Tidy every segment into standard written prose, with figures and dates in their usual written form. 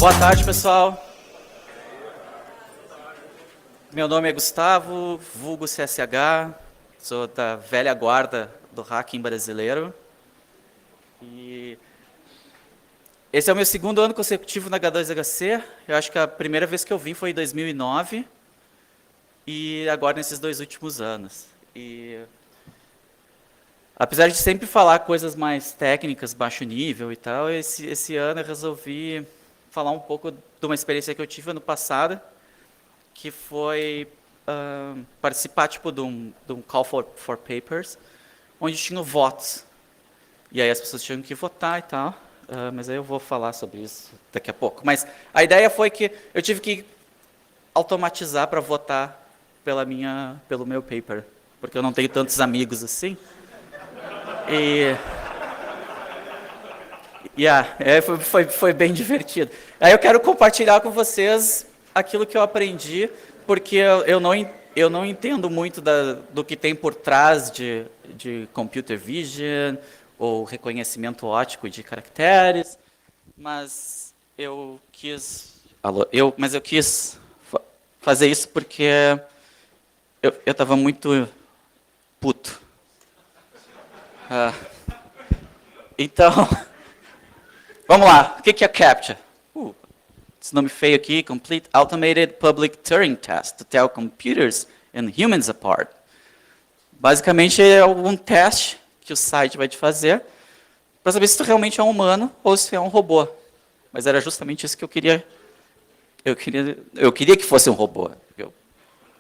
Boa tarde, pessoal. Meu nome é Gustavo, vulgo CSH, sou da velha guarda do hacking brasileiro. E esse é o meu segundo ano consecutivo na H2HC. Eu acho que a primeira vez que eu vim foi em 2009 e agora nesses 2 últimos anos. E apesar de sempre falar coisas mais técnicas, baixo nível e tal, esse ano eu resolvi falar um pouco de uma experiência que eu tive ano passado, que foi participar tipo, de um call for papers, onde tinha votos. E aí as pessoas tinham que votar e tal, mas aí eu vou falar sobre isso daqui a pouco. Mas a ideia foi que eu tive que automatizar para votar pelo meu paper, porque eu não tenho tantos amigos assim. Foi bem divertido. Aí eu quero compartilhar com vocês aquilo que eu aprendi, porque eu não entendo muito do que tem por trás de computer vision ou reconhecimento óptico de caracteres, mas eu quis fazer isso porque eu estava muito puto. Então, vamos lá. O que é CAPTCHA? Esse nome feio aqui, Complete Automated Public Turing Test to Tell Computers and Humans Apart. Basicamente é um teste que o site vai te fazer para saber se tu realmente é um humano ou se é um robô. Mas era justamente isso que eu queria. Eu queria que fosse um robô. Eu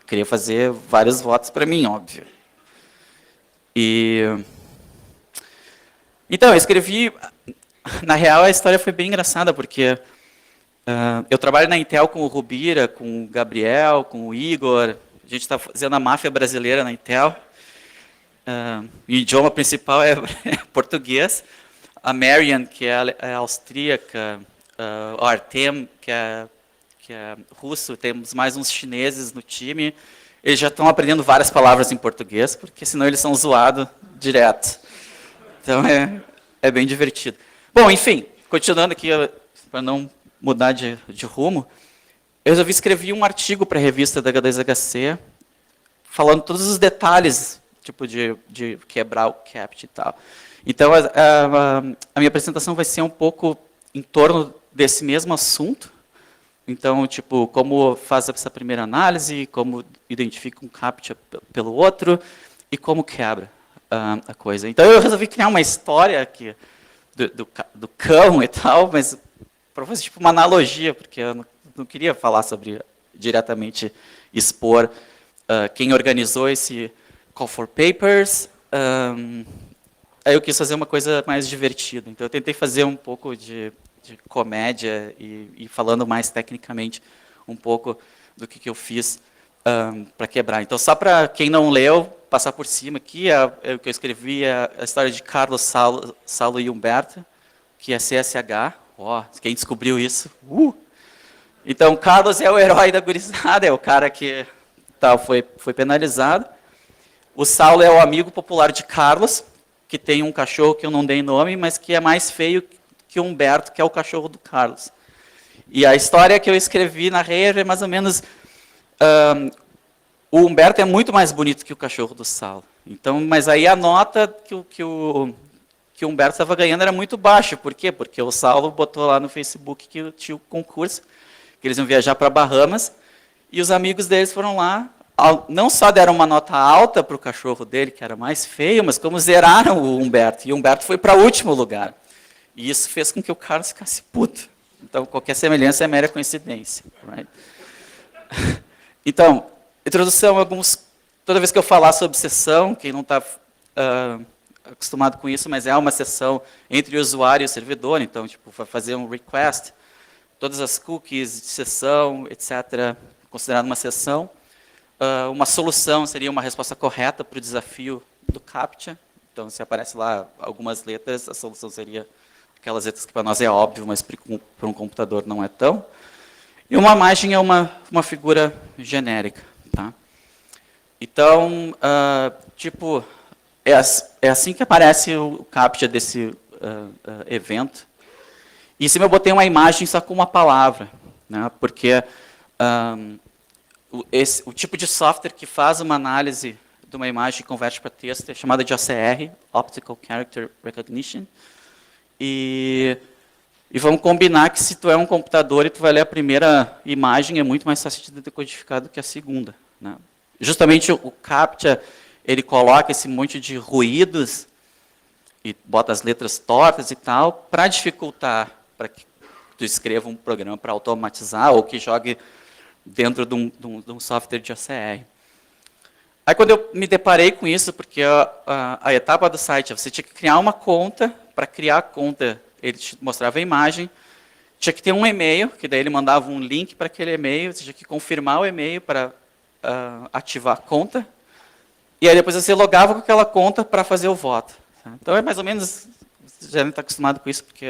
queria fazer vários votos para mim, óbvio. Então, eu escrevi. Na real, a história foi bem engraçada, porque eu trabalho na Intel com o Rubira, com o Gabriel, com o Igor. A gente está fazendo a máfia brasileira na Intel. O idioma principal é português. A Marian, que é austríaca, o Artem, que é russo, temos mais uns chineses no time. Eles já estão aprendendo várias palavras em português, porque senão eles são zoados direto. Então é bem divertido. Bom, enfim, continuando aqui, para não mudar de rumo, eu resolvi escrever um artigo para a revista da H2HC, falando todos os detalhes, tipo de quebrar o CAPTCHA e tal. Então, a minha apresentação vai ser um pouco em torno desse mesmo assunto. Então, tipo, como faz essa primeira análise, como identifica um CAPTCHA pelo outro e como quebra a coisa. Então, eu resolvi criar uma história aqui do cão e tal, mas para fazer tipo uma analogia, porque eu não queria falar sobre diretamente expor quem organizou esse Call for Papers. Aí eu quis fazer uma coisa mais divertida. Então eu tentei fazer um pouco de comédia e falando mais tecnicamente um pouco do que eu fiz para quebrar. Então só para quem não leu, passar por cima aqui, o que eu escrevi é a história de Carlos, Saulo e Humberto, que é CSH. Quem descobriu isso? Então, Carlos é o herói da gurizada, é o cara que foi penalizado. O Saulo é o amigo popular de Carlos, que tem um cachorro que eu não dei nome, mas que é mais feio que o Humberto, que é o cachorro do Carlos. E a história que eu escrevi na rede é mais ou menos... o Humberto é muito mais bonito que o cachorro do Saulo. Então, mas aí a nota que o Humberto estava ganhando era muito baixa. Por quê? Porque o Saulo botou lá no Facebook que tinha o concurso, que eles iam viajar para Bahamas, e os amigos deles foram lá, não só deram uma nota alta para o cachorro dele, que era mais feio, mas como zeraram o Humberto. E o Humberto foi para o último lugar. E isso fez com que o Carlos ficasse puto. Então, qualquer semelhança é mera coincidência. Right? Então, introdução, toda vez que eu falar sobre sessão, quem não está acostumado com isso, mas é uma sessão entre o usuário e o servidor, então, tipo, vai fazer um request, todas as cookies de sessão, etc., considerado uma sessão. Uma solução seria uma resposta correta para o desafio do CAPTCHA. Então, se aparece lá algumas letras, a solução seria aquelas letras que para nós é óbvio, mas para um computador não é tão. E uma imagem é uma figura genérica. Tá? Então, tipo, é assim que aparece o CAPTCHA desse evento. E em cima eu botei uma imagem só com uma palavra, né? Porque o tipo de software que faz uma análise de uma imagem e converte para texto é chamada de OCR, Optical Character Recognition. E vamos combinar que se tu é um computador e tu vai ler a primeira imagem, é muito mais fácil de decodificar do que a segunda, né? Justamente o CAPTCHA, ele coloca esse monte de ruídos e bota as letras tortas e tal, para dificultar, para que tu escreva um programa para automatizar ou que jogue dentro de um software de OCR. Aí quando eu me deparei com isso, porque a etapa do site, você tinha que criar uma conta, para criar a conta ele te mostrava a imagem, tinha que ter um e-mail, que daí ele mandava um link para aquele e-mail, você tinha que confirmar o e-mail para ativar a conta, e aí depois você logava com aquela conta para fazer o voto. Então é mais ou menos, você já está acostumado com isso, porque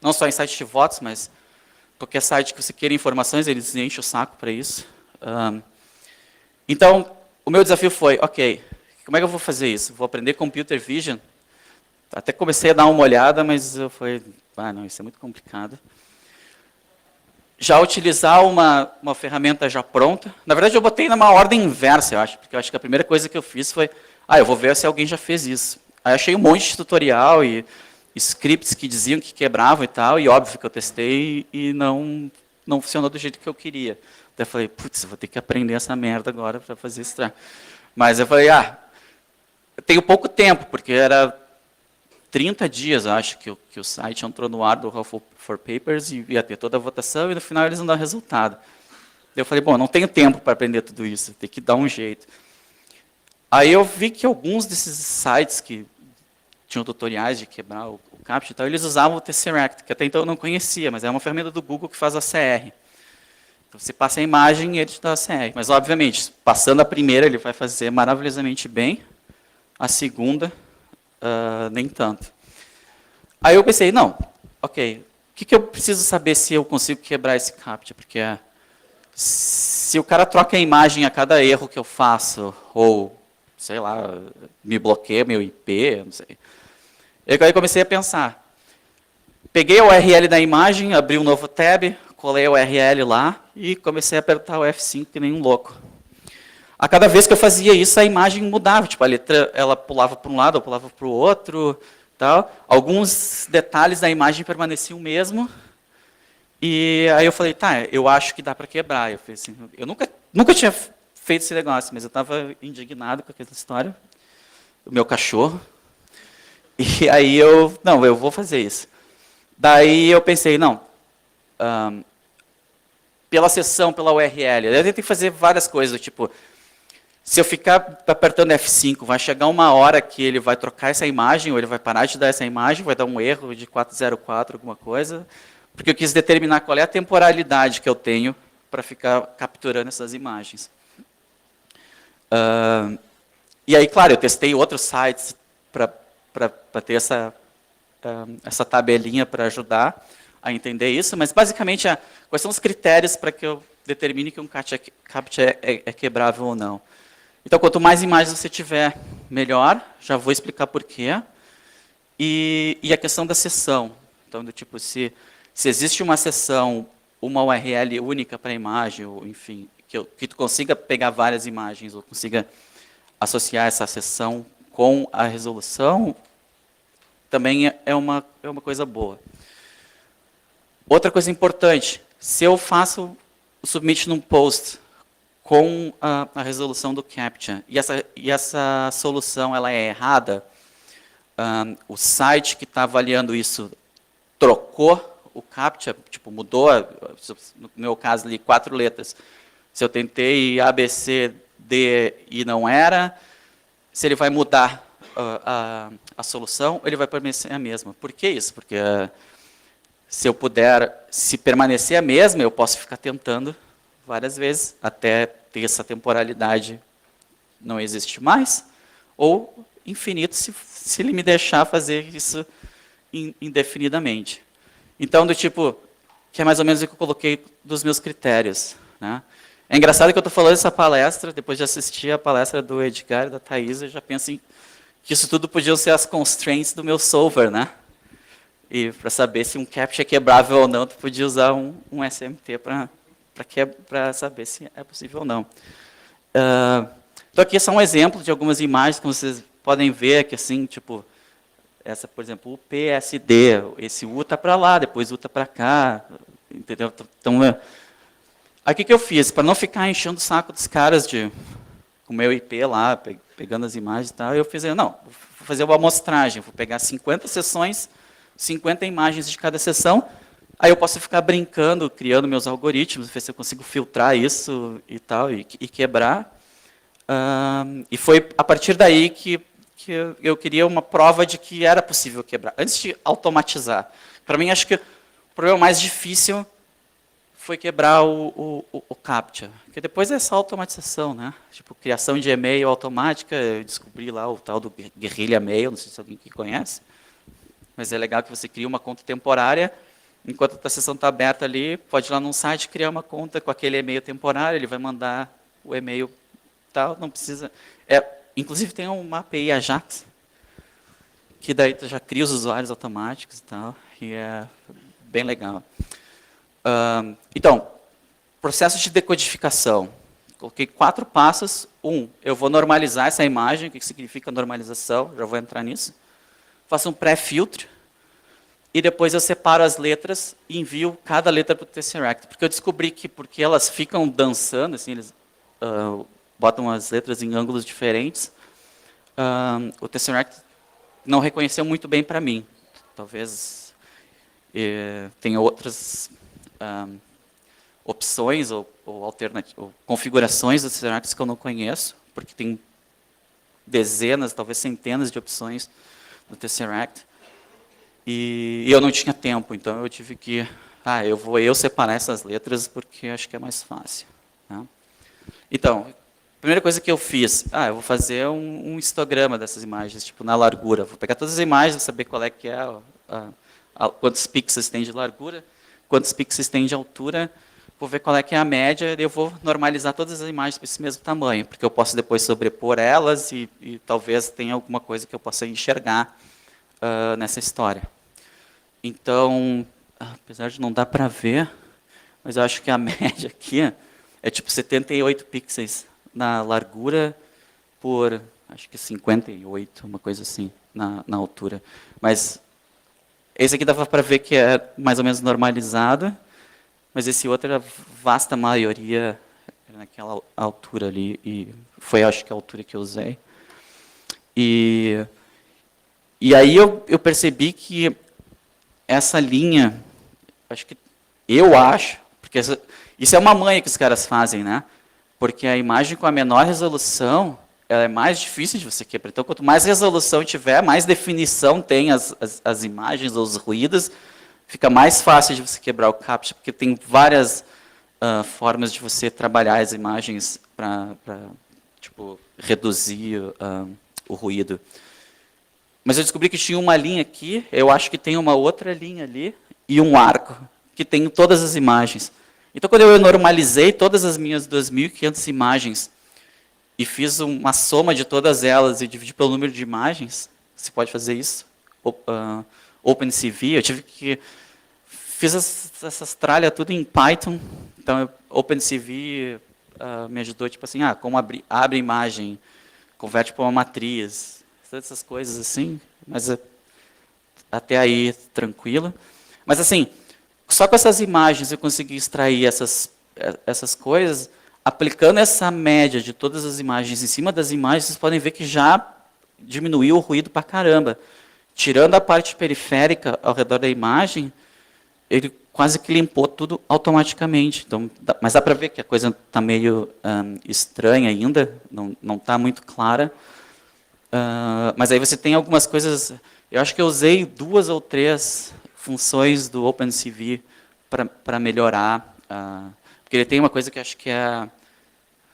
não só em site de votos, mas qualquer site que você queira informações, eles enchem o saco para isso. Então, o meu desafio foi, ok, como é que eu vou fazer isso? Vou aprender Computer Vision. Até comecei a dar uma olhada, mas eu falei, não, isso é muito complicado. Já utilizar uma ferramenta já pronta. Na verdade, eu botei numa ordem inversa, eu acho, porque eu acho que a primeira coisa que eu fiz foi, eu vou ver se alguém já fez isso. Aí achei um monte de tutorial e scripts que diziam que quebravam e tal, e óbvio que eu testei e não funcionou do jeito que eu queria. Até falei, putz, vou ter que aprender essa merda agora para fazer isso. Mas eu falei, eu tenho pouco tempo, porque era 30 dias, acho, que o site entrou no ar do Hall for Papers e ia ter toda a votação e no final eles não dão resultado. Eu falei, bom, não tenho tempo para aprender tudo isso, tem que dar um jeito. Aí eu vi que alguns desses sites que tinham tutoriais de quebrar o CAPTCHA e tal, eles usavam o Tesseract, que até então eu não conhecia, mas é uma ferramenta do Google que faz OCR. Então, você passa a imagem e ele te dá OCR. Mas, obviamente, passando a primeira, ele vai fazer maravilhosamente bem. A segunda, nem tanto. Aí eu pensei, não, ok, o que eu preciso saber se eu consigo quebrar esse CAPTCHA? Porque se o cara troca a imagem a cada erro que eu faço, ou, sei lá, me bloqueia meu IP, não sei. Aí comecei a pensar. Peguei a URL da imagem, abri um novo tab, colei a URL lá e comecei a apertar o F5 que nem um louco. A cada vez que eu fazia isso, a imagem mudava. Tipo, a letra ela pulava para um lado, ou pulava para o outro. Tal. Alguns detalhes da imagem permaneciam o mesmo. E aí eu falei, eu acho que dá para quebrar. Eu falei assim, eu nunca tinha feito esse negócio, mas eu estava indignado com aquela história. O meu cachorro. E aí eu vou fazer isso. Daí eu pensei, pela sessão, pela URL, eu tenho que fazer várias coisas, tipo, se eu ficar apertando F5, vai chegar uma hora que ele vai trocar essa imagem, ou ele vai parar de dar essa imagem, vai dar um erro de 404, alguma coisa, porque eu quis determinar qual é a temporalidade que eu tenho para ficar capturando essas imagens. E aí, claro, eu testei outros sites para ter essa tabelinha para ajudar a entender isso, mas basicamente quais são os critérios para que eu determine que um CAPTCHA é quebrável ou não. Então, quanto mais imagens você tiver, melhor. Já vou explicar por quê. E a questão da sessão. Então, do tipo, se existe uma sessão, uma URL única para a imagem, ou enfim, que tu consiga pegar várias imagens, ou consiga associar essa sessão com a resolução, também é uma coisa boa. Outra coisa importante, se eu faço o submit num post com a resolução do CAPTCHA e essa solução ela é errada, o site que está avaliando isso trocou o CAPTCHA, tipo, mudou, no meu caso ali, 4 letras. Se eu tentei A, B, C, D e não era, se ele vai mudar a solução, ele vai permanecer a mesma. Por que isso? Porque se permanecer a mesma, eu posso ficar tentando várias vezes, até ter essa temporalidade não existe mais, ou infinito, se ele me deixar fazer isso indefinidamente. Então, do tipo, que é mais ou menos o que eu coloquei dos meus critérios. Né? É engraçado que eu estou falando essa palestra, depois de assistir a palestra do Edgar e da Thaís, eu já penso que isso tudo podiam ser as constraints do meu solver, né? E para saber se um CAPTCHA é quebrável ou não, tu podia usar um SMT para saber se é possível ou não. Então aqui é só um exemplo de algumas imagens que vocês podem ver que assim, tipo, essa, por exemplo, o PSD, esse U está para lá, depois U está para cá, entendeu? Então, aqui que eu fiz, para não ficar enchendo o saco dos caras com o meu IP lá, pegando as imagens e tal, eu fiz, não, vou fazer uma amostragem, vou pegar 50 sessões, 50 imagens de cada sessão, aí eu posso ficar brincando, criando meus algoritmos, ver se eu consigo filtrar isso e tal, e quebrar. E foi a partir daí que eu queria uma prova de que era possível quebrar, antes de automatizar. Para mim, acho que o problema mais difícil foi quebrar o CAPTCHA, porque depois é só automatização, né? Tipo, criação de e-mail automática, eu descobri lá o tal do Guerrilla Mail, não sei se alguém que conhece, mas é legal que você cria uma conta temporária, enquanto a sessão está aberta ali, pode ir lá num site criar uma conta com aquele e-mail temporário, ele vai mandar o e-mail tal, não precisa... inclusive tem uma API Ajax, que daí tu já cria os usuários automáticos e tal, e é bem legal. Então, processo de decodificação. Coloquei 4 passos. Eu vou normalizar essa imagem. O que significa normalização? Já vou entrar nisso. Faço um pré-filtro. E depois eu separo as letras e envio cada letra para o Tesseract. Porque eu descobri que, porque elas ficam dançando, assim, eles botam as letras em ângulos diferentes, o Tesseract não reconheceu muito bem para mim. Talvez tenha outras opções ou configurações do Tesseract que eu não conheço, porque tem dezenas, talvez centenas de opções do Tesseract. E eu não tinha tempo, então eu tive que... eu vou separar essas letras porque acho que é mais fácil. Tá? Então, a primeira coisa que eu fiz, eu vou fazer um histograma dessas imagens, tipo na largura. Vou pegar todas as imagens, vou saber qual é que é, quantos pixels tem de largura, quantos pixels tem de altura, vou ver qual é que é a média, e eu vou normalizar todas as imagens para esse mesmo tamanho, porque eu posso depois sobrepor elas e talvez tenha alguma coisa que eu possa enxergar nessa história. Então, apesar de não dar para ver, mas eu acho que a média aqui é tipo 78 pixels na largura por, acho que 58, uma coisa assim, na altura. Mas esse aqui dava para ver que é mais ou menos normalizado, mas esse outro, a vasta maioria, era naquela altura ali, e foi, acho que, a altura que eu usei. E aí eu percebi que essa linha, eu acho, porque isso é uma manha que os caras fazem, né? Porque a imagem com a menor resolução, ela é mais difícil de você quebrar. Então, quanto mais resolução tiver, mais definição tem as imagens ou os ruídos, fica mais fácil de você quebrar o CAPTCHA, porque tem várias formas de você trabalhar as imagens para tipo, reduzir o ruído. Mas eu descobri que tinha uma linha aqui, eu acho que tem uma outra linha ali, e um arco, que tem todas as imagens. Então, quando eu normalizei todas as minhas 2.500 imagens, e fiz uma soma de todas elas e dividi pelo número de imagens, você pode fazer isso, OpenCV, eu tive que... Fiz essas tralhas tudo em Python, então OpenCV me ajudou, tipo assim, como abre imagem, converte para uma matriz, todas essas coisas assim, mas até aí tranquilo. Mas assim, só com essas imagens eu consegui extrair essas coisas, aplicando essa média de todas as imagens em cima das imagens, vocês podem ver que já diminuiu o ruído para caramba. Tirando a parte periférica ao redor da imagem, ele quase que limpou tudo automaticamente. Então, mas dá para ver que a coisa está meio estranha ainda, não está muito clara. Mas aí você tem algumas coisas... Eu acho que eu usei 2 ou 3 funções do OpenCV para melhorar. Porque ele tem uma coisa que eu acho que é...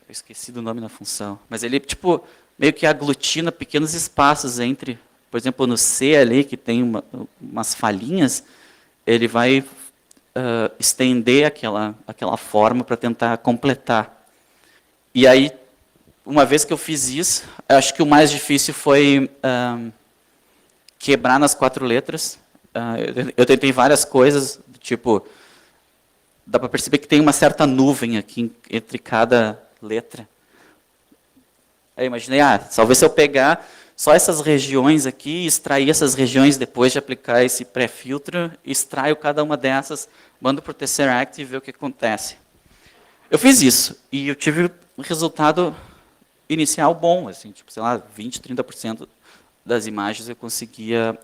Eu esqueci do nome da função. Mas ele tipo, meio que aglutina pequenos espaços entre... Por exemplo, no C ali, que tem umas falhinhas, ele vai estender aquela forma para tentar completar. E aí, uma vez que eu fiz isso, acho que o mais difícil foi quebrar nas 4 letras. eu tentei várias coisas, tipo, dá para perceber que tem uma certa nuvem aqui entre cada letra. Aí eu imaginei, talvez se eu pegar só essas regiões aqui, extrair essas regiões depois de aplicar esse pré-filtro, extraio cada uma dessas, mando para o Tesseract e ver o que acontece. Eu fiz isso e eu tive um resultado inicial bom, assim, tipo, sei lá, 20, 30% das imagens eu conseguia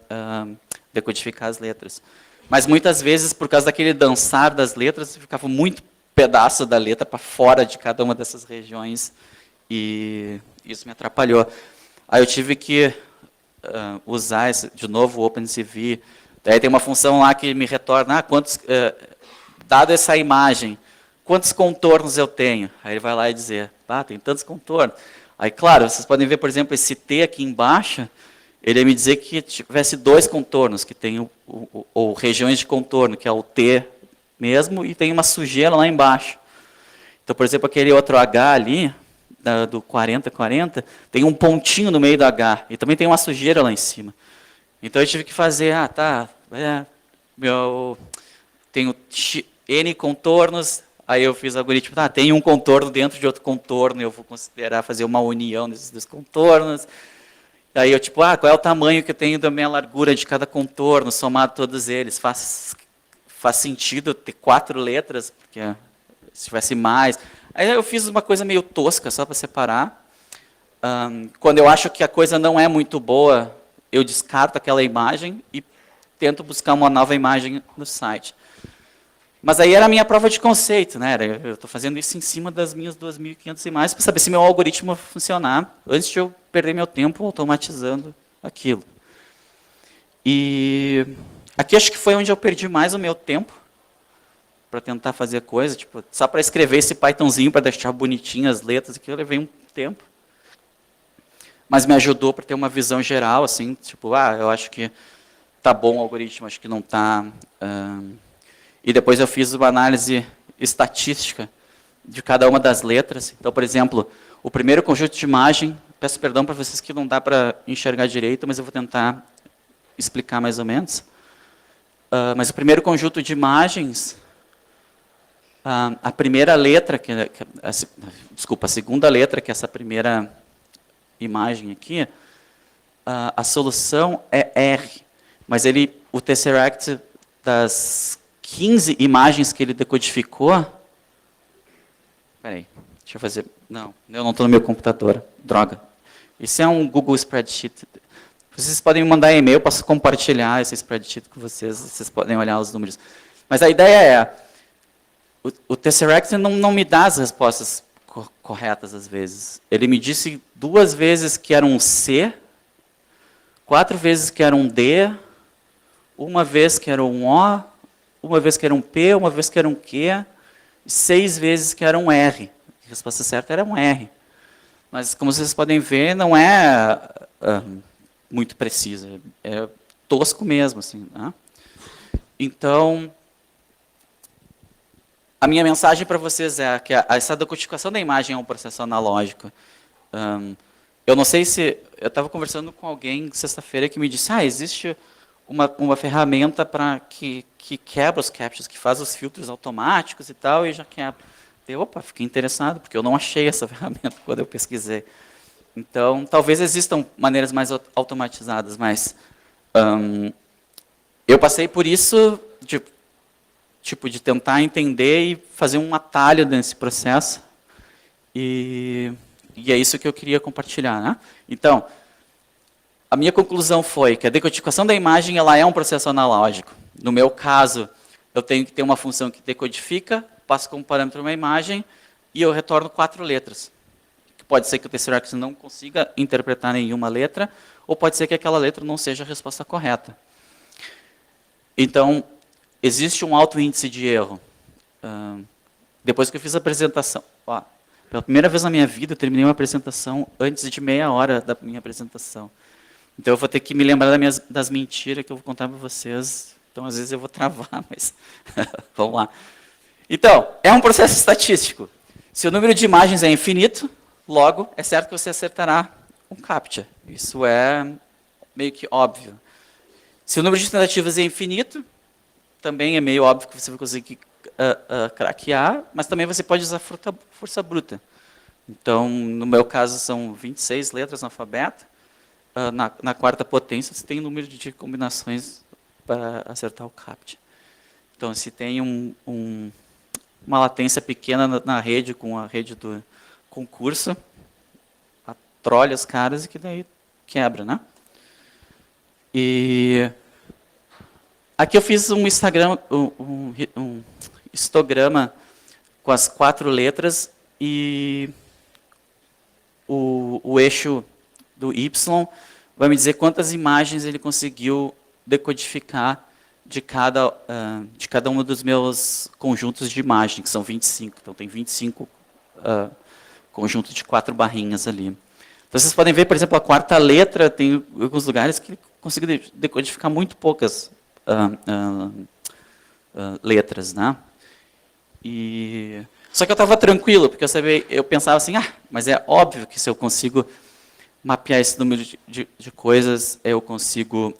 decodificar as letras. Mas muitas vezes, por causa daquele dançar das letras, ficava muito pedaço da letra para fora de cada uma dessas regiões e isso me atrapalhou. Aí eu tive que usar de novo o OpenCV. Daí tem uma função lá que me retorna, dado essa imagem, quantos contornos eu tenho? Aí ele vai lá e dizer, tem tantos contornos. Aí, claro, vocês podem ver, por exemplo, esse T aqui embaixo, ele ia me dizer que tivesse 2 contornos, que tem ou regiões de contorno, que é o T mesmo, e tem uma sujeira lá embaixo. Então, por exemplo, aquele outro H ali, do 40-40, tem um pontinho no meio do H, e também tem uma sujeira lá em cima. Então, eu tive que fazer, tenho N contornos, aí eu fiz o algoritmo, tem um contorno dentro de outro contorno, eu vou considerar fazer uma união desses 2 contornos. Aí eu, qual é o tamanho que eu tenho da minha largura de cada contorno, somado todos eles? Faz sentido ter 4 letras, porque se tivesse mais. Aí eu fiz uma coisa meio tosca, só para separar. Quando eu acho que a coisa não é muito boa, eu descarto aquela imagem e tento buscar uma nova imagem no site. Mas aí era a minha prova de conceito, né? Eu estou fazendo isso em cima das minhas 2.500 imagens para saber se meu algoritmo vai funcionar antes de eu perder meu tempo automatizando aquilo. E aqui acho que foi onde eu perdi mais o meu tempo para tentar fazer coisa, só para escrever esse Pythonzinho para deixar bonitinho as letras, aqui eu levei um tempo. Mas me ajudou para ter uma visão geral, assim, eu acho que tá bom o algoritmo, acho que não tá. E depois eu fiz uma análise estatística de cada uma das letras. Então, por exemplo, o primeiro conjunto de imagem, peço perdão para vocês que não dá para enxergar direito, mas eu vou tentar explicar mais ou menos. Mas o primeiro conjunto de imagens, a primeira letra, a segunda letra, que é essa primeira imagem aqui, a solução é R. Mas o Tesseract, das 15 imagens que ele decodificou... Espera aí, deixa eu fazer... Não, eu não estou no meu computador. Droga. Isso é um Google Spreadsheet. Vocês podem me mandar e-mail, eu posso compartilhar esse spreadsheet com vocês podem olhar os números. Mas a ideia é, o Tesseract não me dá as respostas corretas às vezes. Ele me disse 2 vezes que era um C, 4 vezes que era um D, 1 vez que era um O, 1 vez que era um P, 1 vez que era um Q, e 6 vezes que era um R. A resposta certa era um R. Mas, como vocês podem ver, não é muito precisa. É tosco mesmo. Assim, né? Então, a minha mensagem para vocês é que essa decodificação da imagem é um processo analógico. Eu não sei se... Eu estava conversando com alguém sexta-feira que me disse, existe uma ferramenta que quebra os captchas, que faz os filtros automáticos e tal, e já quebra. Fiquei interessado, porque eu não achei essa ferramenta quando eu pesquisei. Então, talvez existam maneiras mais automatizadas, mas eu passei por isso, de tentar entender e fazer um atalho nesse processo, e é isso que eu queria compartilhar. Né? Então, a minha conclusão foi que a decodificação da imagem ela é um processo analógico. No meu caso, eu tenho que ter uma função que decodifica, passo como parâmetro uma imagem e eu retorno 4 letras. Pode ser que o Tesseract não consiga interpretar nenhuma letra, ou pode ser que aquela letra não seja a resposta correta. Então, existe um alto índice de erro. Depois que eu fiz a apresentação, pela primeira vez na minha vida, eu terminei uma apresentação antes de meia hora da minha apresentação. Então, eu vou ter que me lembrar das mentiras que eu vou contar para vocês. Então, às vezes, eu vou travar, mas vamos lá. Então, é um processo estatístico. Se o número de imagens é infinito, logo, é certo que você acertará um CAPTCHA. Isso é meio que óbvio. Se o número de tentativas é infinito, também é meio óbvio que você vai conseguir craquear, mas também você pode usar força bruta. Então, no meu caso, são 26 letras no alfabeto. Na quarta potência, você tem um número de combinações para acertar o CAPTCHA. Então, se tem uma latência pequena na rede, com a rede do concurso, trolha os caras e que daí quebra, né? E aqui eu fiz um histograma com as 4 letras e o eixo do Y vai me dizer quantas imagens ele conseguiu decodificar de cada um dos meus conjuntos de imagem, que são 25. Então, tem 25 conjuntos de 4 barrinhas ali. Então, vocês podem ver, por exemplo, a quarta letra, tem alguns lugares que consigo decodificar muito poucas letras, né? Só que eu estava tranquilo, porque eu pensava assim, mas é óbvio que se eu consigo mapear esse número de coisas, eu consigo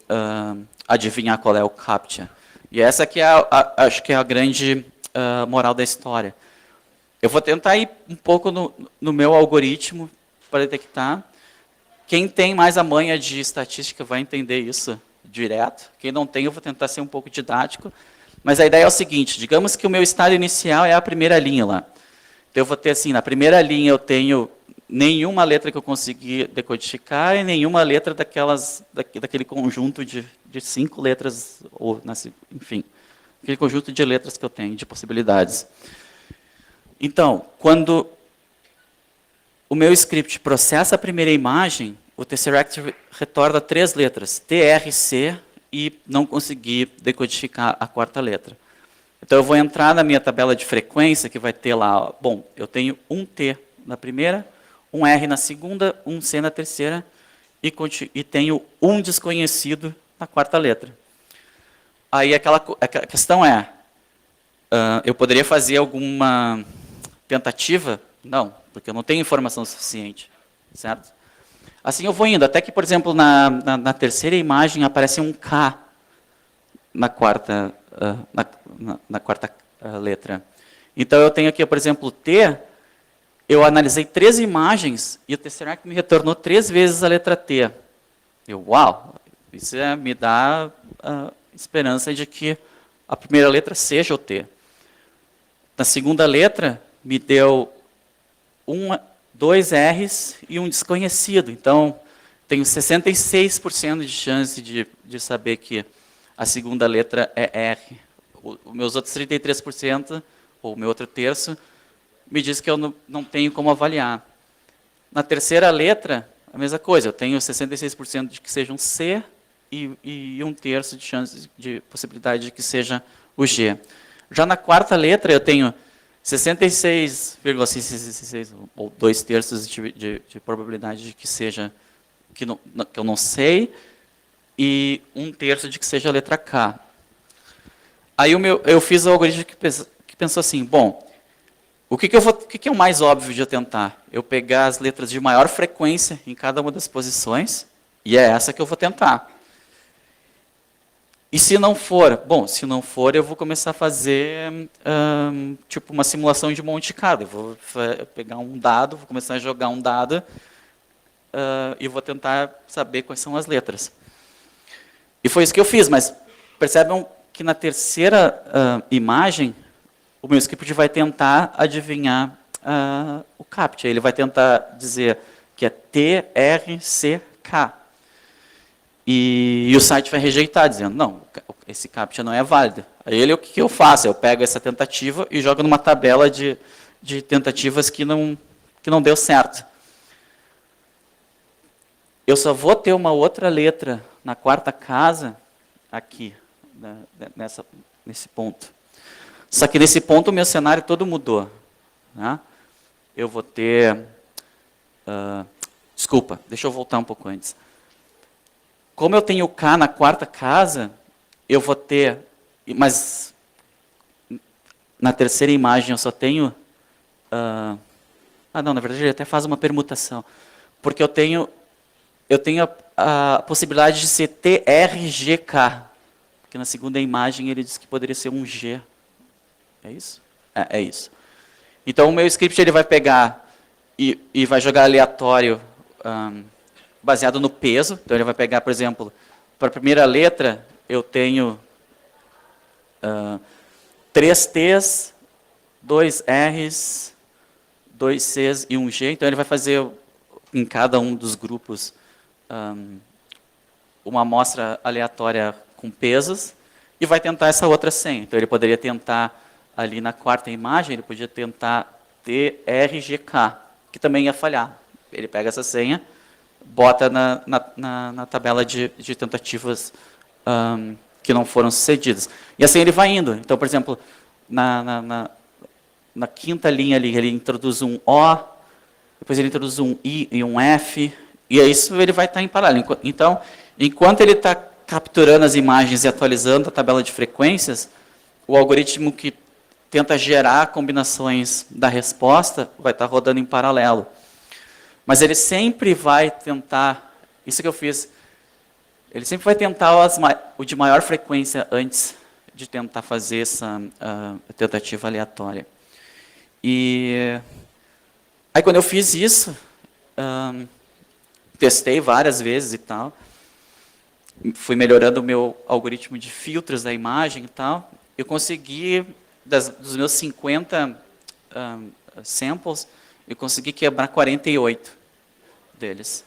adivinhar qual é o CAPTCHA. E essa que acho que é a grande moral da história. Eu vou tentar ir um pouco no meu algoritmo para detectar. Quem tem mais a manha de estatística vai entender isso direto. Quem não tem, eu vou tentar ser um pouco didático. Mas a ideia é o seguinte, digamos que o meu estado inicial é a primeira linha lá. Então eu vou ter assim, na primeira linha eu tenho nenhuma letra que eu consegui decodificar e nenhuma letra daquele conjunto de 5 letras, ou enfim, aquele conjunto de letras que eu tenho, de possibilidades. Então, quando o meu script processa a primeira imagem, o Tesseract retorna 3 letras, TRC, e não consegui decodificar a quarta letra. Então, eu vou entrar na minha tabela de frequência, que vai ter lá, bom, eu tenho um T na primeira, um R na segunda, um C na terceira, e tenho um desconhecido na quarta letra. Aí a questão é, eu poderia fazer alguma tentativa? Não, porque eu não tenho informação suficiente, certo? Assim eu vou indo, até que, por exemplo, na terceira imagem aparece um K na quarta, na quarta letra. Então eu tenho aqui, por exemplo, T, eu analisei 3 imagens e o Tesseract me retornou 3 vezes a letra T. Uau, isso me dá a esperança de que a primeira letra seja o T. Na segunda letra, me deu 2 R's e um desconhecido. Então, tenho 66% de chance de saber que a segunda letra é R. Os meus outros 33%, ou o meu outro terço, me diz que eu não tenho como avaliar. Na terceira letra, a mesma coisa. Eu tenho 66% de que seja um C e um terço de chance de possibilidade de que seja o G. Já na quarta letra, eu tenho 66,666, ou 2 terços de probabilidade de que seja, que eu não sei, e 1 terço de que seja a letra K. Aí eu fiz o algoritmo que pensou assim, bom, o que é o mais óbvio de eu tentar? Eu pegar as letras de maior frequência em cada uma das posições, e é essa que eu vou tentar. E se não for? Bom, se não for, eu vou começar a fazer tipo uma simulação de Monte Carlo. Eu vou pegar um dado, vou começar a jogar um dado e vou tentar saber quais são as letras. E foi isso que eu fiz, mas percebam que na terceira imagem, o meu script vai tentar adivinhar o CAPTCHA. Ele vai tentar dizer que é TRCK. E o site vai rejeitar, dizendo, não, esse CAPTCHA não é válido. Aí o que eu faço? Eu pego essa tentativa e jogo numa tabela de tentativas que não deu certo. Eu só vou ter uma outra letra na quarta casa, aqui, nesse ponto. Só que nesse ponto o meu cenário todo mudou. Né? Eu vou ter... desculpa, deixa eu voltar um pouco antes. Como eu tenho K na quarta casa, eu vou ter... Mas na terceira imagem eu só tenho... não, na verdade ele até faz uma permutação. Porque eu tenho a possibilidade de ser TRGK, porque na segunda imagem ele disse que poderia ser um G. É isso? É isso. Então o meu script ele vai pegar e vai jogar aleatório baseado no peso. Então ele vai pegar, por exemplo, para a primeira letra eu tenho 3 T's, 2 R's, 2 C's e um G. Então ele vai fazer em cada um dos grupos uma amostra aleatória com pesos e vai tentar essa outra senha. Então ele poderia tentar ali na quarta imagem, ele podia tentar TRGK, que também ia falhar. Ele pega essa senha, bota na tabela de tentativas que não foram sucedidas. E assim ele vai indo. Então, por exemplo, na quinta linha ali, ele introduz um O, depois ele introduz um I e um F, e isso ele vai estar em paralelo. Então, enquanto ele está capturando as imagens e atualizando a tabela de frequências, o algoritmo que tenta gerar combinações da resposta vai estar rodando em paralelo. Mas ele sempre vai tentar, isso que eu fiz, ele sempre vai tentar o de maior frequência antes de tentar fazer essa tentativa aleatória. E aí quando eu fiz isso, testei várias vezes e tal, fui melhorando o meu algoritmo de filtros da imagem e tal, eu consegui, dos meus 50 samples, eu consegui quebrar 48 deles,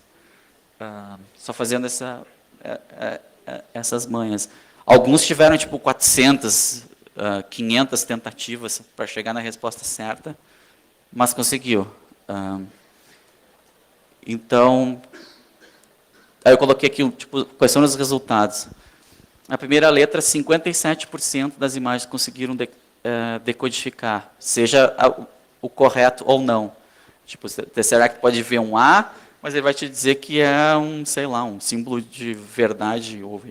só fazendo essas manhas. Alguns tiveram tipo 400, 500 tentativas para chegar na resposta certa, mas conseguiu. Então, aí eu coloquei aqui tipo, quais são os resultados. Na primeira letra, 57% das imagens conseguiram decodificar, seja o correto ou não. Tipo, o Tesseract pode ver um A, mas ele vai te dizer que é um, sei lá, um símbolo de verdade ou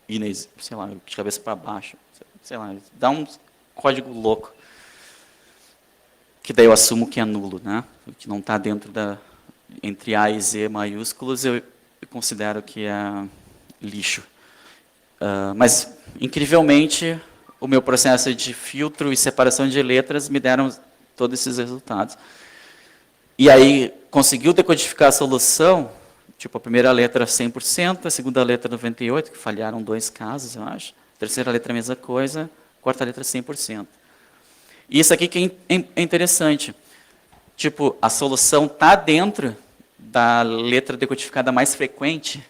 Inês, sei lá, de cabeça para baixo, sei lá, dá um código louco, que daí eu assumo que é nulo, né? Que não está dentro entre A e Z maiúsculos, eu considero que é lixo. Mas, incrivelmente, o meu processo de filtro e separação de letras me deram todos esses resultados. E aí, conseguiu decodificar a solução, tipo, a primeira letra 100%, a segunda letra 98%, que falharam 2 casos, eu acho. A terceira letra a mesma coisa, a quarta letra 100%. E isso aqui que é interessante. Tipo, a solução está dentro da letra decodificada mais frequente,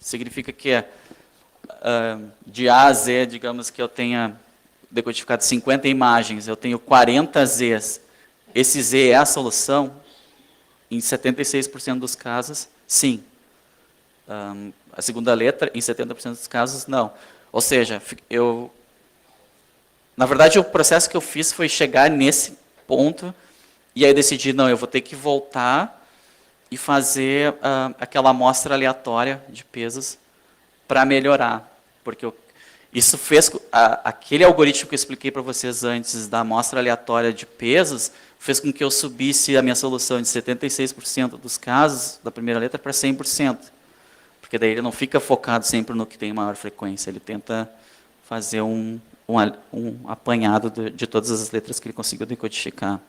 significa que de A a Z, digamos que eu tenha decodificado 50 imagens, eu tenho 40 Zs, esse Z é a solução? Em 76% dos casos, sim. A segunda letra, em 70% dos casos, não. Ou seja, na verdade, o processo que eu fiz foi chegar nesse ponto, e aí eu decidi, não, eu vou ter que voltar e fazer aquela amostra aleatória de pesos para melhorar. Porque isso fez, aquele algoritmo que eu expliquei para vocês antes, da amostra aleatória de pesos, fez com que eu subisse a minha solução de 76% dos casos, da primeira letra, para 100%. Porque daí ele não fica focado sempre no que tem maior frequência, ele tenta fazer um apanhado de todas as letras que ele conseguiu decodificar.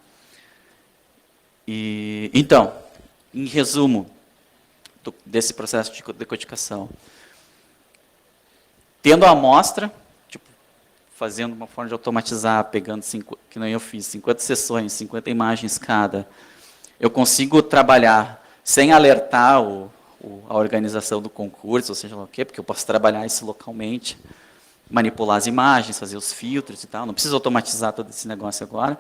Então, em resumo desse processo de decodificação, tendo a amostra, tipo, fazendo uma forma de automatizar, pegando, que nem eu fiz, 50 sessões, 50 imagens cada, eu consigo trabalhar sem alertar a organização do concurso, ou seja lá o quê, porque eu posso trabalhar isso localmente, manipular as imagens, fazer os filtros e tal, não preciso automatizar todo esse negócio agora.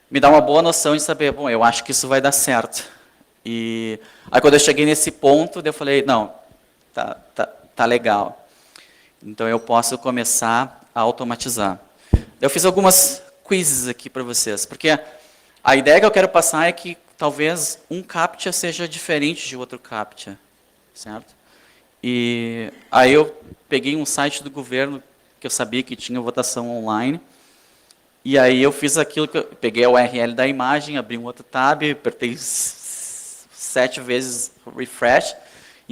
Me dá uma boa noção de saber, bom, eu acho que isso vai dar certo. E aí quando eu cheguei nesse ponto, eu falei, não, tá legal. Então eu posso começar a automatizar. Eu fiz algumas quizzes aqui para vocês, porque a ideia que eu quero passar é que talvez um CAPTCHA seja diferente de outro CAPTCHA, certo? E aí eu peguei um site do governo que eu sabia que tinha votação online, e aí eu fiz aquilo que eu peguei a URL da imagem, abri um outro tab, apertei 7 vezes refresh,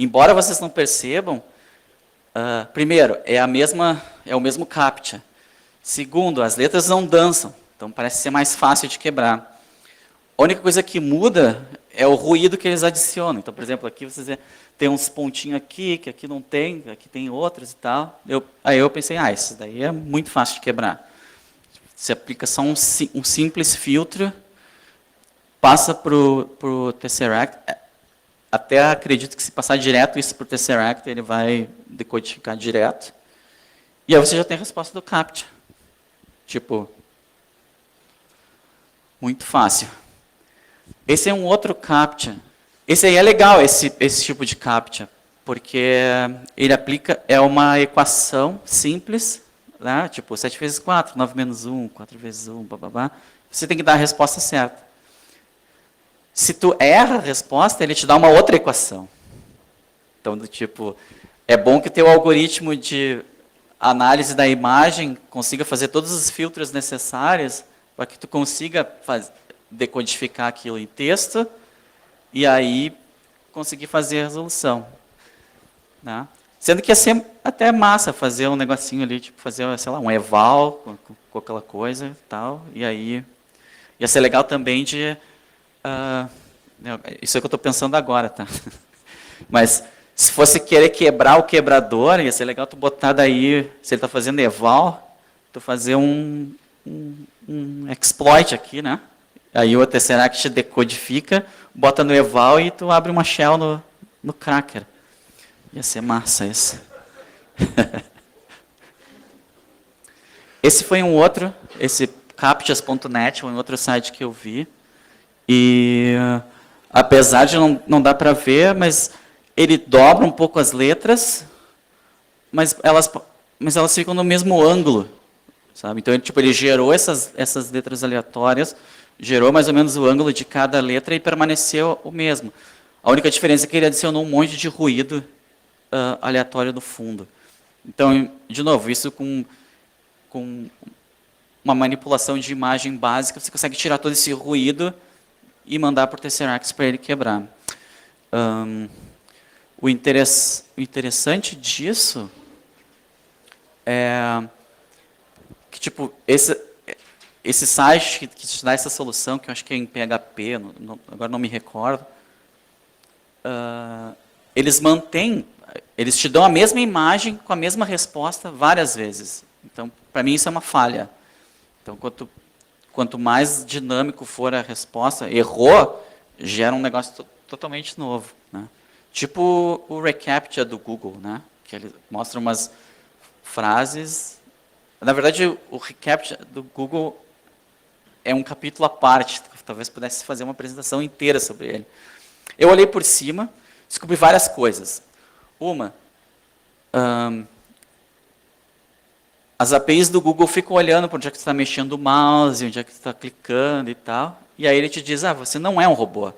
Embora vocês não percebam, primeiro, é o mesmo CAPTCHA. Segundo, as letras não dançam, então parece ser mais fácil de quebrar. A única coisa que muda é o ruído que eles adicionam. Então, por exemplo, aqui vocês tem uns pontinhos aqui, que aqui não tem, aqui tem outros e tal. Aí eu pensei, isso daí é muito fácil de quebrar. Você aplica só um simples filtro, passa para o Tesseract. Até acredito que se passar direto isso para o Tesseract, ele vai decodificar direto. E aí você já tem a resposta do CAPTCHA. Tipo, muito fácil. Esse é um outro CAPTCHA. Esse aí é legal, esse tipo de CAPTCHA, porque ele é uma equação simples, né? Tipo 7 vezes 4, 9 menos 1, 4 vezes 1, bababá. Você tem que dar a resposta certa. Se tu erra a resposta, ele te dá uma outra equação. Então, do tipo, é bom que o teu algoritmo de análise da imagem consiga fazer todos os filtros necessários para que tu consiga decodificar aquilo em texto e aí conseguir fazer a resolução. Né? Sendo que ia ser até massa fazer um negocinho ali, tipo fazer, sei lá, um eval com aquela coisa e tal, e aí ia ser legal também de... isso é o que eu estou pensando agora, tá? Mas se fosse querer quebrar o quebrador, ia ser legal tu botar daí, se ele está fazendo eval, tu fazer um exploit aqui, né? Aí o Tesseract decodifica, bota no eval e tu abre uma shell no cracker. Ia ser massa isso. Esse foi um outro, esse captchas.net, um outro site que eu vi. E apesar de não dar para ver, mas ele dobra um pouco as letras, mas elas ficam no mesmo ângulo. Sabe? Então, ele gerou essas letras aleatórias, gerou mais ou menos o ângulo de cada letra e permaneceu o mesmo. A única diferença é que ele adicionou um monte de ruído aleatório no fundo. Então, de novo, isso com uma manipulação de imagem básica, você consegue tirar todo esse ruído e mandar para o Tesseract para ele quebrar. O interessante disso é que, tipo, esse site que te dá essa solução, que eu acho que é em PHP, agora não me recordo, eles te dão a mesma imagem com a mesma resposta várias vezes. Então, para mim, isso é uma falha. Então, quanto mais dinâmico for a resposta, errou, gera um negócio totalmente novo. Né? Tipo o reCAPTCHA do Google, né? Que ele mostra umas frases. Na verdade, o reCAPTCHA do Google é um capítulo à parte. Talvez pudesse fazer uma apresentação inteira sobre ele. Eu olhei por cima, descobri várias coisas. Uma, as APIs do Google ficam olhando para onde é que você está mexendo o mouse, onde é que você está clicando e tal. E aí ele te diz, você não é um robô.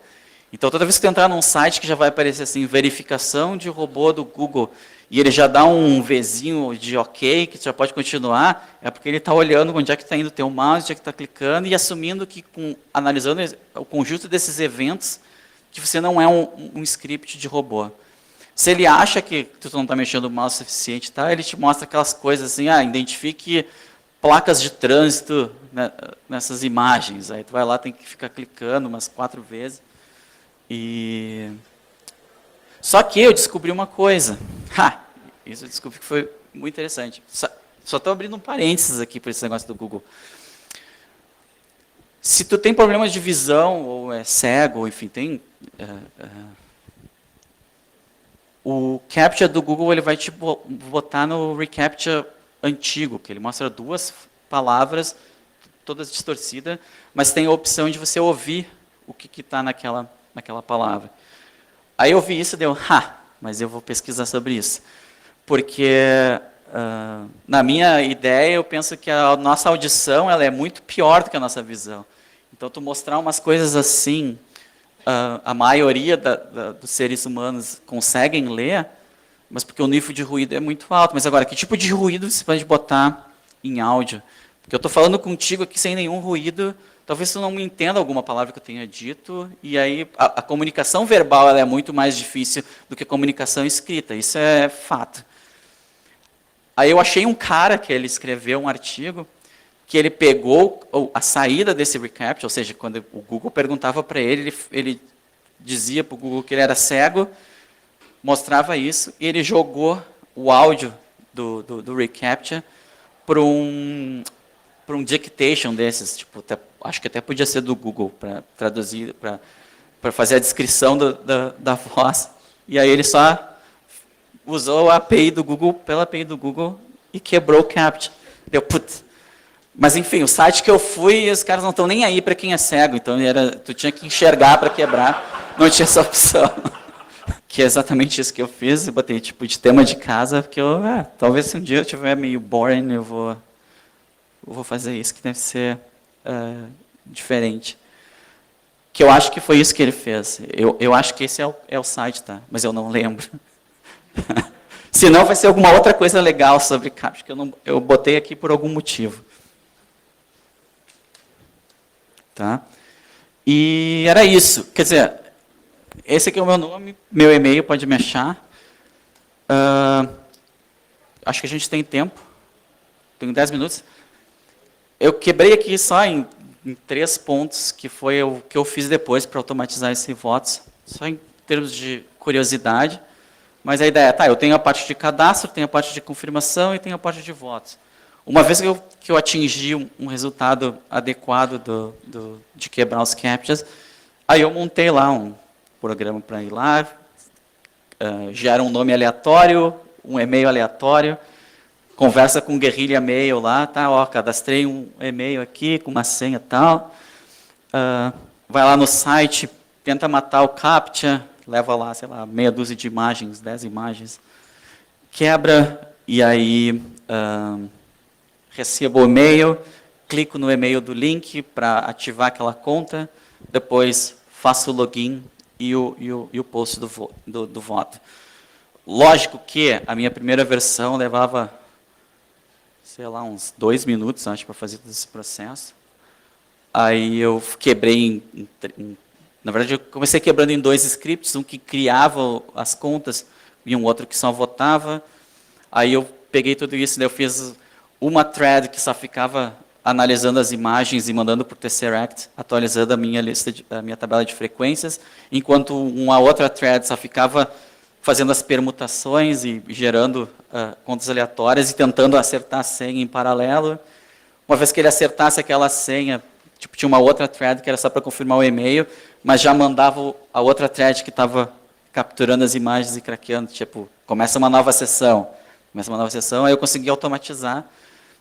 Então, toda vez que você entrar num site que já vai aparecer assim, verificação de robô do Google, e ele já dá um Vzinho de ok, que você já pode continuar, é porque ele está olhando onde é que está indo o teu mouse, onde é que está clicando, e assumindo que, analisando o conjunto desses eventos, que você não é um script de robô. Se ele acha que tu não está mexendo o mouse o suficiente, tá, ele te mostra aquelas coisas assim, identifique placas de trânsito nessas imagens. Aí tu vai lá, tem que ficar clicando umas 4 vezes. Só que eu descobri uma coisa. Isso eu descobri que foi muito interessante. Só estou abrindo um parênteses aqui para esse negócio do Google. Se tu tem problemas de visão, ou é cego, ou enfim, tem... o CAPTCHA do Google ele vai te botar no reCAPTCHA antigo, que ele mostra 2 palavras, todas distorcidas, mas tem a opção de você ouvir o que está naquela palavra. Aí eu vi isso e deu, mas eu vou pesquisar sobre isso. Porque, na minha ideia, eu penso que a nossa audição ela é muito pior do que a nossa visão. Então, tu mostrar umas coisas assim... a maioria dos seres humanos conseguem ler, mas porque o nível de ruído é muito alto. Mas agora, que tipo de ruído você pode botar em áudio? Porque eu estou falando contigo aqui sem nenhum ruído, talvez tu não entenda alguma palavra que eu tenha dito, e aí a comunicação verbal ela é muito mais difícil do que a comunicação escrita, isso é fato. Aí eu achei um cara que ele escreveu um artigo, que ele pegou a saída desse reCAPTCHA, ou seja, quando o Google perguntava para ele, ele dizia para o Google que ele era cego, mostrava isso, e ele jogou o áudio do reCAPTCHA para um dictation desses, tipo, acho que até podia ser do Google, para traduzir, para fazer a descrição da voz. E aí ele só usou a API do Google, pela API do Google, e quebrou o CAPTCHA. Deu, putz. Mas enfim, o site que eu fui, os caras não estão nem aí para quem é cego, então tu tinha que enxergar para quebrar, não tinha essa opção. Que é exatamente isso que eu fiz, eu botei tipo de tema de casa, porque talvez se um dia eu estiver meio boring, eu vou fazer isso, que deve ser diferente. Que eu acho que foi isso que ele fez. Eu acho que esse é o site, tá? Mas eu não lembro. Senão vai ser alguma outra coisa legal sobre CAPTCHA, que eu botei aqui por algum motivo. Tá? E era isso. Quer dizer, esse aqui é o meu nome, meu e-mail, pode me achar. Acho que a gente tem tempo. Tenho 10 minutos. Eu quebrei aqui só em 3 pontos, que foi o que eu fiz depois para automatizar esses votos, só em termos de curiosidade. Mas a ideia é, eu tenho a parte de cadastro, tenho a parte de confirmação e tenho a parte de votos. Uma vez que eu atingi um resultado adequado de quebrar os CAPTCHAs, aí eu montei lá um programa para ir lá, gera um nome aleatório, um e-mail aleatório, conversa com o Guerrilla Mail lá, cadastrei um e-mail aqui com uma senha e tal, vai lá no site, tenta matar o CAPTCHA, leva lá, sei lá, meia dúzia de imagens, 10 imagens, quebra, e aí recebo o e-mail, clico no e-mail do link para ativar aquela conta, depois faço o login e o post do voto. Lógico que a minha primeira versão levava, sei lá, uns 2 minutos, acho, para fazer todo esse processo. Aí eu quebrei na verdade, eu comecei quebrando em 2 scripts, um que criava as contas e um outro que só votava. Aí eu peguei tudo isso, daí eu fiz uma thread que só ficava analisando as imagens e mandando para o Tesseract, atualizando a minha tabela de frequências, enquanto uma outra thread só ficava fazendo as permutações e gerando contas aleatórias e tentando acertar a senha em paralelo. Uma vez que ele acertasse aquela senha, tipo, tinha uma outra thread que era só para confirmar o e-mail, mas já mandava a outra thread que estava capturando as imagens e craqueando, tipo, começa uma nova sessão, aí eu consegui automatizar.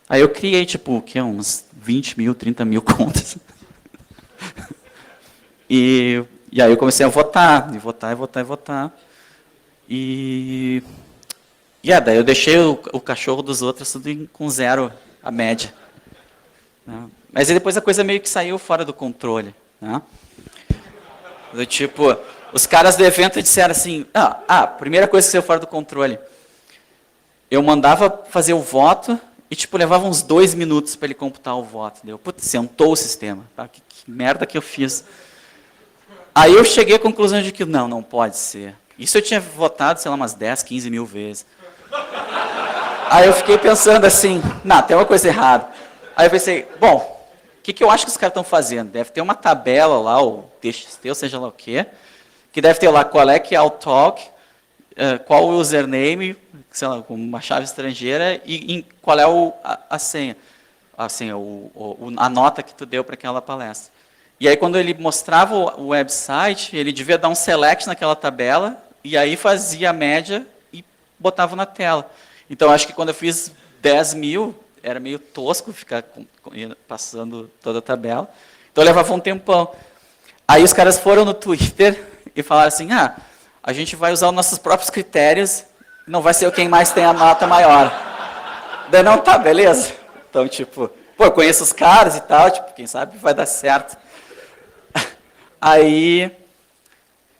Aí eu criei, tipo, uns 20 mil, 30 mil contas. E aí eu comecei a votar. Daí eu deixei o cachorro dos outros tudo com 0 a média. Né? Mas aí depois a coisa meio que saiu fora do controle. Né? Do tipo, os caras do evento disseram assim, primeira coisa que saiu fora do controle. Eu mandava fazer o voto e tipo, levava uns 2 minutos para ele computar o voto. Putz, sentou o sistema. Tá? Que merda que eu fiz. Aí eu cheguei à conclusão de que não pode ser. Isso eu tinha votado, sei lá, umas 10, 15 mil vezes. Aí eu fiquei pensando assim, tem uma coisa errada. Aí eu pensei, bom, o que eu acho que os caras estão fazendo? Deve ter uma tabela lá, ou TXT, ou seja lá o quê, que deve ter lá qual é que é o talk, qual o username, sei lá, com uma chave estrangeira, e qual é a senha. A nota que tu deu para aquela palestra. E aí, quando ele mostrava o website, ele devia dar um select naquela tabela, e aí fazia a média e botava na tela. Então, acho que quando eu fiz 10 mil, era meio tosco ficar passando toda a tabela. Então, levava um tempão. Aí os caras foram no Twitter e falaram assim, a gente vai usar os nossos próprios critérios, não vai ser quem mais tem a nota maior. Daí, não, beleza. Então, tipo, eu conheço os caras e tal, tipo, quem sabe vai dar certo. Aí,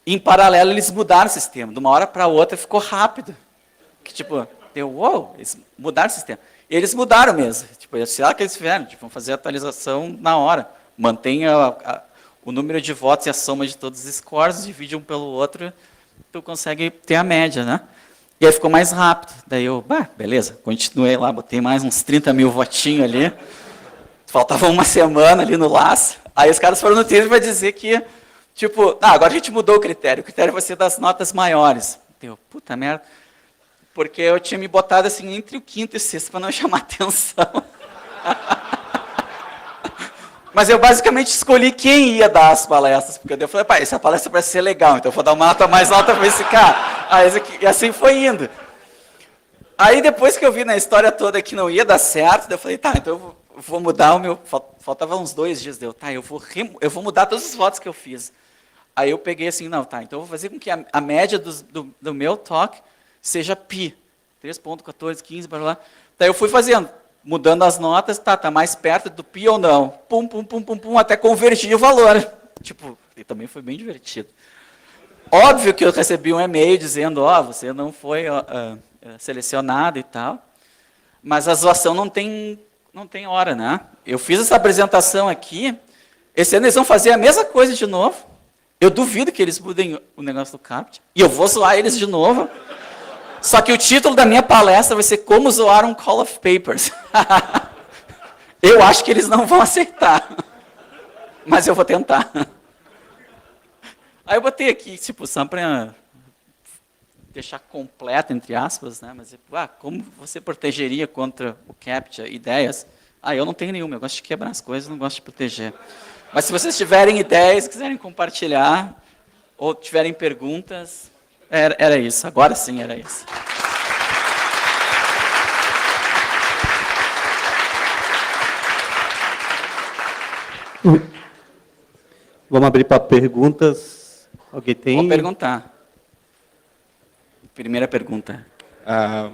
em paralelo, eles mudaram o sistema. De uma hora para outra, ficou rápido. Que, tipo, eles mudaram o sistema. E eles mudaram mesmo. Tipo, sei lá o que eles fizeram. Tipo, vão fazer a atualização na hora. mantém o número de votos e a soma de todos os scores, divide um pelo outro, tu consegue ter a média, né? E aí ficou mais rápido. Daí eu, beleza, continuei lá, botei mais uns 30 mil votinhos ali. Faltava uma semana ali no laço. Aí os caras foram no Twitter para dizer que, tipo, agora a gente mudou o critério vai ser das notas maiores. Eu, puta merda. Porque eu tinha me botado assim entre o quinto e o sexto para não chamar atenção. Mas eu basicamente escolhi quem ia dar as palestras, porque eu falei, essa palestra vai ser legal, então eu vou dar uma nota mais alta para esse cara. E assim foi indo. Aí depois que eu vi na história toda que não ia dar certo, eu falei, então eu vou mudar o meu... Faltava uns 2 dias, eu vou mudar todos os votos que eu fiz. Aí eu peguei assim, então eu vou fazer com que a média do meu talk seja pi. 3.14, 15, blá, blá. Daí eu fui fazendo, mudando as notas, tá mais perto do pi ou não. Pum, pum, pum, pum, pum, até convergir o valor. Tipo, e também foi bem divertido. Óbvio que eu recebi um e-mail dizendo, você não foi selecionado e tal, mas a zoação não tem hora, né? Eu fiz essa apresentação aqui, esse ano eles vão fazer a mesma coisa de novo, eu duvido que eles mudem o negócio do CAPTCHA, e eu vou zoar eles de novo, só que o título da minha palestra vai ser Como Zoar um Call of Papers. Eu acho que eles não vão aceitar, mas eu vou tentar. Aí eu botei aqui, só para deixar completo, entre aspas, né? Mas, como você protegeria contra o CAPTCHA? Ideias? Eu não tenho nenhuma, eu gosto de quebrar as coisas, não gosto de proteger. Mas se vocês tiverem ideias, quiserem compartilhar, ou tiverem perguntas, era isso, agora sim era isso. Vamos abrir para perguntas. Alguém tem? Vou perguntar. Primeira pergunta.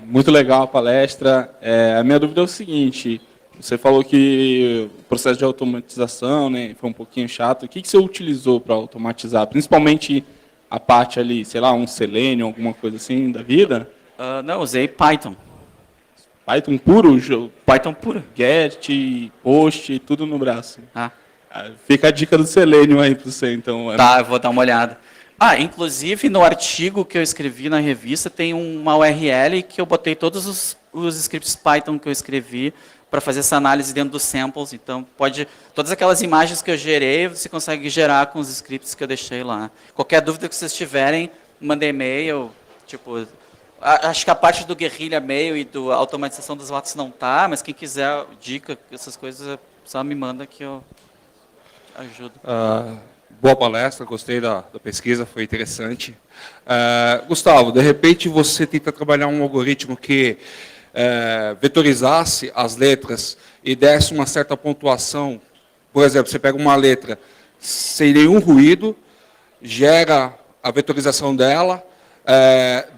Muito legal a palestra. A minha dúvida é o seguinte, você falou que o processo de automatização, né, foi um pouquinho chato. O que você utilizou para automatizar? Principalmente a parte ali, sei lá, um Selenium, alguma coisa assim da vida? Não, usei Python. Python puro? Python puro. Get, post, tudo no braço. Fica a dica do Selenium aí para você, então. Tá, eu vou dar uma olhada. Inclusive no artigo que eu escrevi na revista tem uma URL que eu botei todos os scripts Python que eu escrevi para fazer essa análise dentro dos samples. Então, todas aquelas imagens que eu gerei, você consegue gerar com os scripts que eu deixei lá. Qualquer dúvida que vocês tiverem, mandem e-mail. Acho que a parte do guerrilha mail e da automatização dos votos não tá, mas quem quiser dica, essas coisas, só me manda que eu ajudo. Boa palestra, gostei da pesquisa, foi interessante. Gustavo, de repente você tenta trabalhar um algoritmo que vetorizasse as letras e desse uma certa pontuação. Por exemplo, você pega uma letra sem nenhum ruído, gera a vetorização dela,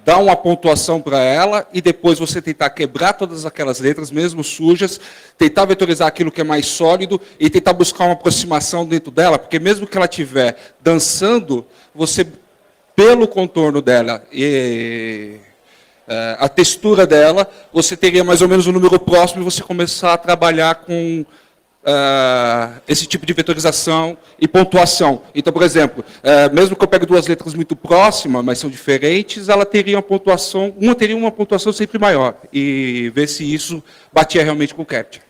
dá uma pontuação para ela e depois você tentar quebrar todas aquelas letras, mesmo sujas, tentar vetorizar aquilo que é mais sólido e tentar buscar uma aproximação dentro dela, porque mesmo que ela estiver dançando, você, pelo contorno dela e a textura dela, você teria mais ou menos um número próximo e você começar a trabalhar com esse tipo de vetorização e pontuação. Então, por exemplo, mesmo que eu pegue 2 letras muito próximas, mas são diferentes, ela teria uma teria uma pontuação sempre maior. E ver se isso batia realmente com o CAPTCHA.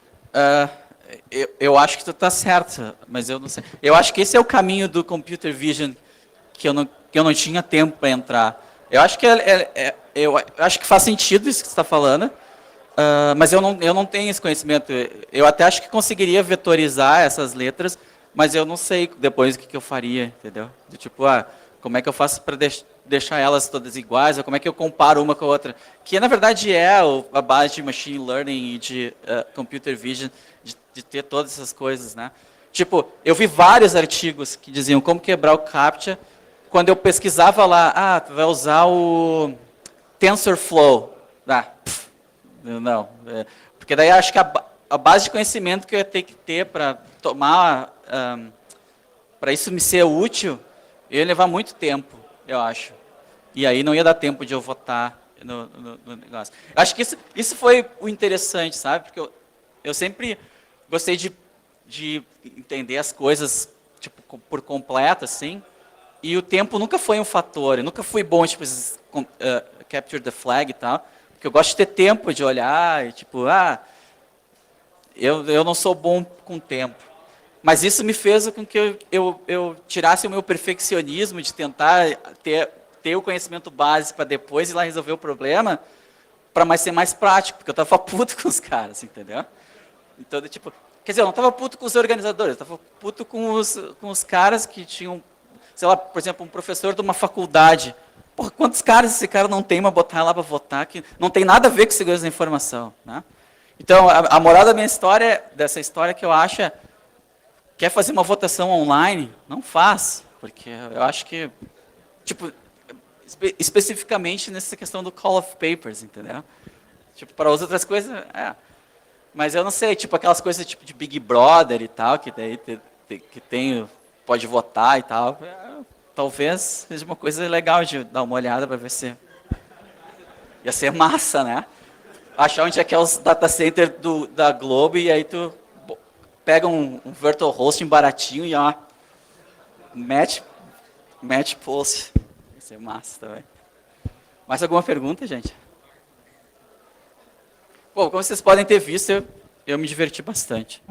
Eu acho que tu está certo, mas eu não sei. Eu acho que esse é o caminho do Computer Vision que eu não tinha tempo para entrar. Eu acho que eu acho que faz sentido isso que você está falando. Mas eu não tenho esse conhecimento. Eu até acho que conseguiria vetorizar essas letras, mas eu não sei depois o que eu faria, entendeu? Como é que eu faço para deixar elas todas iguais, ou como é que eu comparo uma com a outra? Que, na verdade, é a base de Machine Learning e de Computer Vision, de ter todas essas coisas, né? Eu vi vários artigos que diziam como quebrar o CAPTCHA. Quando eu pesquisava lá, tu vai usar o TensorFlow. Não, porque daí acho que a base de conhecimento que eu ia ter que ter para tomar, para isso me ser útil, ia levar muito tempo, eu acho. E aí não ia dar tempo de eu votar no negócio. Acho que isso foi o interessante, sabe? Porque eu sempre gostei de de entender as coisas tipo, por completo, assim. E o tempo nunca foi um fator. Eu nunca fui bom, tipo, capture the flag e tal. Porque eu gosto de ter tempo de olhar e, tipo, eu não sou bom com tempo. Mas isso me fez com que eu tirasse o meu perfeccionismo de tentar ter o conhecimento base para depois ir lá resolver o problema, para ser mais prático, porque eu estava puto com os caras, entendeu? Então, tipo, quer dizer, eu não estava puto com os organizadores, eu estava puto com os caras que tinham, sei lá, por exemplo, um professor de uma faculdade. Porra, quantos caras esse cara não tem para botar lá para votar, que não tem nada a ver com segurança da informação, né? Então, a moral da minha história, dessa história que eu acho é, quer fazer uma votação online? Não faz, porque eu acho que, tipo, especificamente nessa questão do Call of Papers, entendeu? Tipo, para as outras coisas, mas eu não sei, tipo, aquelas coisas tipo de Big Brother e tal, que daí pode votar e tal, talvez seja uma coisa legal de dar uma olhada para ver se... Ia ser massa, né? Achar onde é que é os data center da Globo e aí tu pega um virtual hosting baratinho e match post. Vai ser massa também. Mais alguma pergunta, gente? Bom, como vocês podem ter visto, eu me diverti bastante.